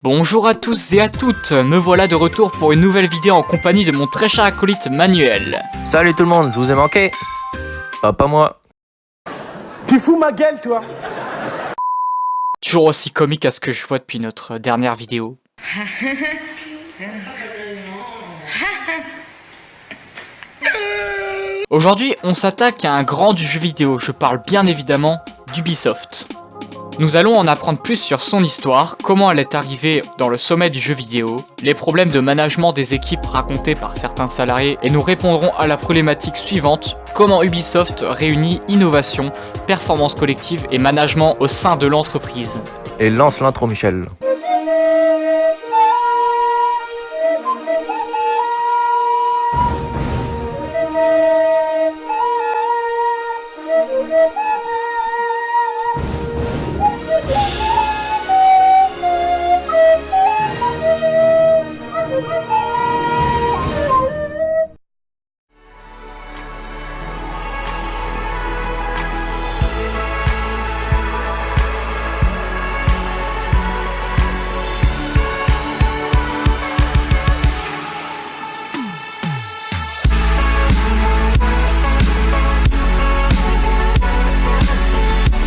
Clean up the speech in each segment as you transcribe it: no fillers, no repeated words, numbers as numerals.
Bonjour à tous et à toutes, me voilà de retour pour une nouvelle vidéo en compagnie de mon très cher acolyte Manuel. Salut tout le monde, je vous ai manqué. Pas moi. Tu fous ma gueule, toi? Toujours aussi comique à ce que je vois depuis notre dernière vidéo. Aujourd'hui, on s'attaque à un grand du jeu vidéo, je parle bien évidemment d'Ubisoft. Nous allons en apprendre plus sur son histoire, comment elle est arrivée dans le sommet du jeu vidéo, les problèmes de management des équipes racontés par certains salariés, et nous répondrons à la problématique suivante, comment Ubisoft réunit innovation, performance collective et management au sein de l'entreprise. Et lance l'intro Michel.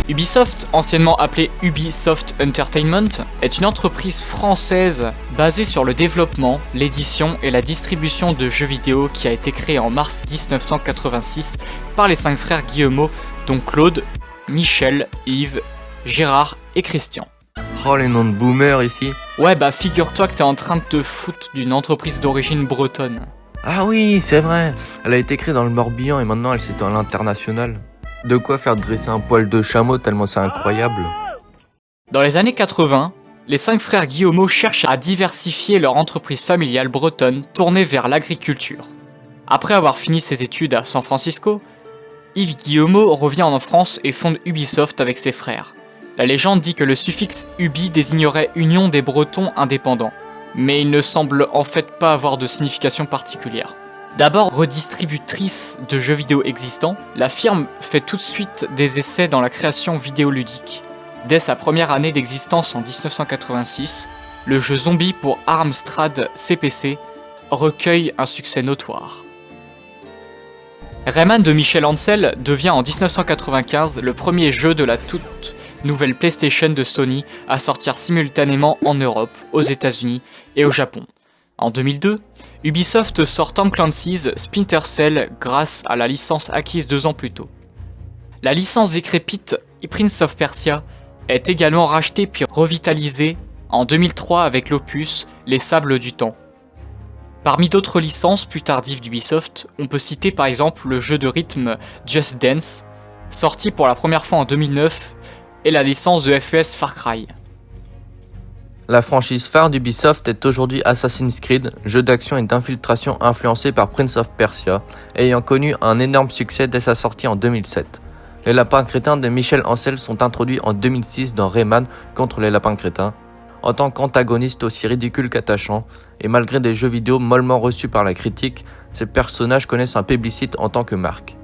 Ubisoft, anciennement appelée Ubisoft Entertainment, est une entreprise française basée sur le développement, l'édition et la distribution de jeux vidéo qui a été créée en mars 1986 par les 5 frères Guillemot, dont Claude, Michel, Yves, Gérard et Christian. Oh les noms de boomers ici. Ouais bah figure-toi que t'es en train de te foutre d'une entreprise d'origine bretonne. Ah oui, c'est vrai. Elle a été créée dans le Morbihan et maintenant elle s'étend à l'international. De quoi faire dresser un poil de chameau tellement c'est incroyable. Dans les années 80, les 5 frères Guillemot cherchent à diversifier leur entreprise familiale bretonne tournée vers l'agriculture. Après avoir fini ses études à San Francisco, Yves Guillemot revient en France et fonde Ubisoft avec ses frères. La légende dit que le suffixe Ubi désignerait Union des Bretons indépendants, mais il ne semble en fait pas avoir de signification particulière. D'abord redistributrice de jeux vidéo existants, la firme fait tout de suite des essais dans la création vidéoludique. Dès sa première année d'existence en 1986, le jeu Zombie pour Amstrad CPC recueille un succès notoire. Rayman de Michel Ancel devient en 1995 le premier jeu de la toute nouvelle PlayStation de Sony à sortir simultanément en Europe, aux États-Unis et au Japon. En 2002, Ubisoft sort Tom Clancy's Splinter Cell grâce à la licence acquise 2 ans plus tôt. La licence décrépite Prince of Persia est également rachetée puis revitalisée en 2003 avec l'opus Les Sables du Temps. Parmi d'autres licences plus tardives d'Ubisoft, on peut citer par exemple le jeu de rythme Just Dance, sorti pour la première fois en 2009, et la licence de FPS Far Cry. La franchise phare d'Ubisoft est aujourd'hui Assassin's Creed, jeu d'action et d'infiltration influencé par Prince of Persia, ayant connu un énorme succès dès sa sortie en 2007. Les lapins crétins de Michel Ancel sont introduits en 2006 dans Rayman contre les lapins crétins, en tant qu'antagonistes aussi ridicules qu'attachants, et malgré des jeux vidéo mollement reçus par la critique, ces personnages connaissent un plébiscite en tant que marque.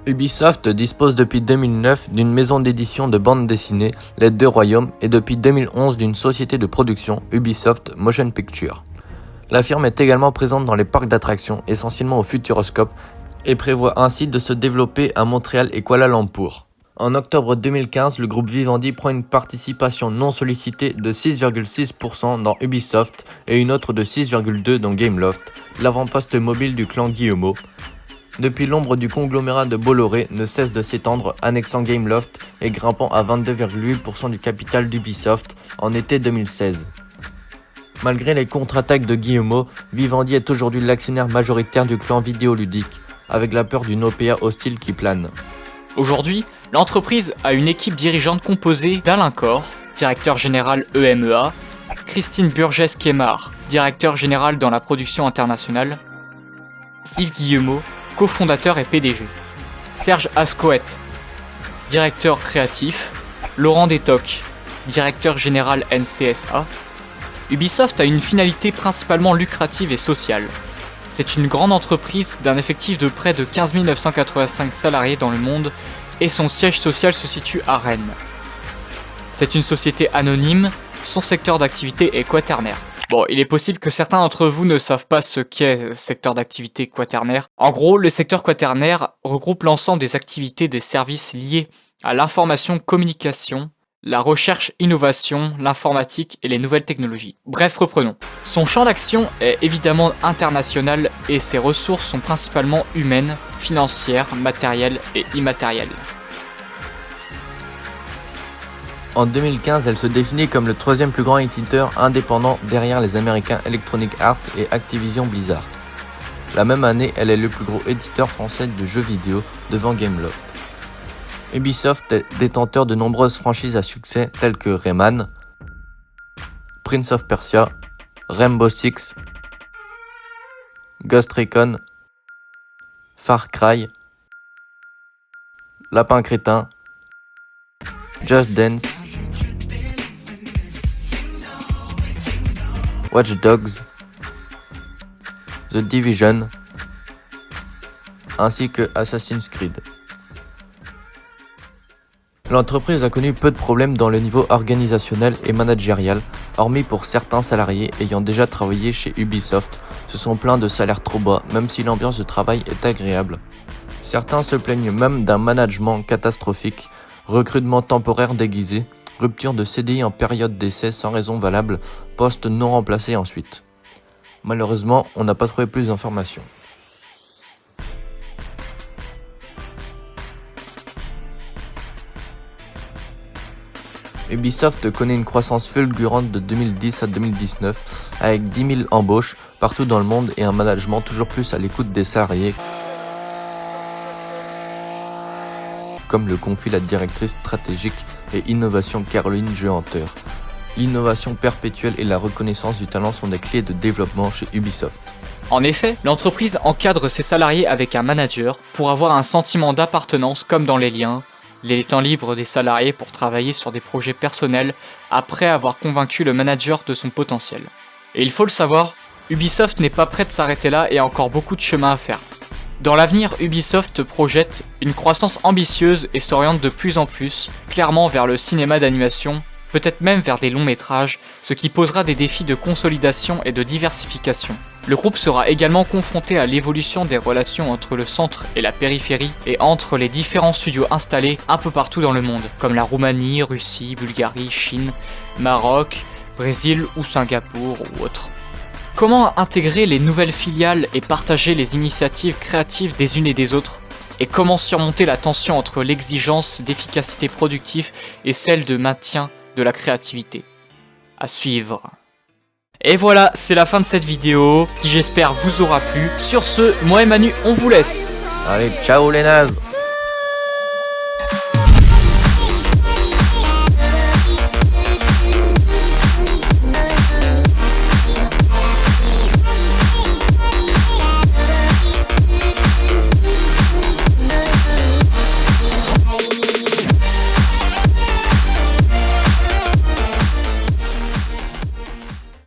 Ubisoft dispose depuis 2009 d'une maison d'édition de bande dessinée, Les Deux Royaumes, et depuis 2011 d'une société de production, Ubisoft Motion Picture. La firme est également présente dans les parcs d'attractions, essentiellement au Futuroscope, et prévoit ainsi de se développer à Montréal et Kuala Lumpur. En octobre 2015, le groupe Vivendi prend une participation non sollicitée de 6,6% dans Ubisoft et une autre de 6,2% dans Gameloft, l'avant-poste mobile du clan Guillemot. Depuis, l'ombre du conglomérat de Bolloré ne cesse de s'étendre, annexant Gameloft et grimpant à 22,8% du capital d'Ubisoft en été 2016. Malgré les contre-attaques de Guillemot, Vivendi est aujourd'hui l'actionnaire majoritaire du clan vidéoludique, avec la peur d'une OPA hostile qui plane. Aujourd'hui, l'entreprise a une équipe dirigeante composée d'Alain Cor, directeur général EMEA, Christine Burgess-Kémar, directeur général dans la production internationale, Yves Guillemot, cofondateur et PDG, Serge Ascoët, directeur créatif, Laurent Détoc, directeur général NCSA. Ubisoft a une finalité principalement lucrative et sociale. C'est une grande entreprise d'un effectif de près de 15 985 salariés dans le monde et son siège social se situe à Rennes. C'est une société anonyme son secteur d'activité est quaternaire. Bon, il est possible que certains d'entre vous ne savent pas ce qu'est secteur d'activité quaternaire. En gros, le secteur quaternaire regroupe l'ensemble des activités des services liés à l'information communication, la recherche innovation, l'informatique et les nouvelles technologies. Bref, reprenons. Son champ d'action est évidemment international et ses ressources sont principalement humaines, financières, matérielles et immatérielles. En 2015, elle se définit comme le troisième plus grand éditeur indépendant derrière les Américains Electronic Arts et Activision Blizzard. La même année, elle est le plus gros éditeur français de jeux vidéo devant Gameloft. Ubisoft est détenteur de nombreuses franchises à succès telles que Rayman, Prince of Persia, Rainbow Six, Ghost Recon, Far Cry, Lapin Crétin, Just Dance, Watch Dogs, The Division, ainsi que Assassin's Creed. L'entreprise a connu peu de problèmes dans le niveau organisationnel et managérial, hormis pour certains salariés ayant déjà travaillé chez Ubisoft, se sont plaints de salaires trop bas, même si l'ambiance de travail est agréable. Certains se plaignent même d'un management catastrophique, recrutement temporaire déguisé, rupture de CDI en période d'essai sans raison valable, poste non remplacé ensuite. Malheureusement, on n'a pas trouvé plus d'informations. Ubisoft connaît une croissance fulgurante de 2010 à 2019, avec 10 000 embauches partout dans le monde et un management toujours plus à l'écoute des salariés, comme le confie la directrice stratégique et innovation Caroline Jehanter. L'innovation perpétuelle et la reconnaissance du talent sont des clés de développement chez Ubisoft. En effet, l'entreprise encadre ses salariés avec un manager pour avoir un sentiment d'appartenance comme dans les liens, les temps libres des salariés pour travailler sur des projets personnels après avoir convaincu le manager de son potentiel. Et il faut le savoir, Ubisoft n'est pas prêt de s'arrêter là et a encore beaucoup de chemin à faire. Dans l'avenir, Ubisoft projette une croissance ambitieuse et s'oriente de plus en plus clairement vers le cinéma d'animation, peut-être même vers des longs métrages, ce qui posera des défis de consolidation et de diversification. Le groupe sera également confronté à l'évolution des relations entre le centre et la périphérie et entre les différents studios installés un peu partout dans le monde, comme la Roumanie, Russie, Bulgarie, Chine, Maroc, Brésil ou Singapour ou autres. Comment intégrer les nouvelles filiales et partager les initiatives créatives des unes et des autres? Et comment surmonter la tension entre l'exigence d'efficacité productive et celle de maintien de la créativité? À suivre. Et voilà, c'est la fin de cette vidéo qui j'espère vous aura plu. Sur ce, moi et Manu, on vous laisse. Allez, ciao les nazes!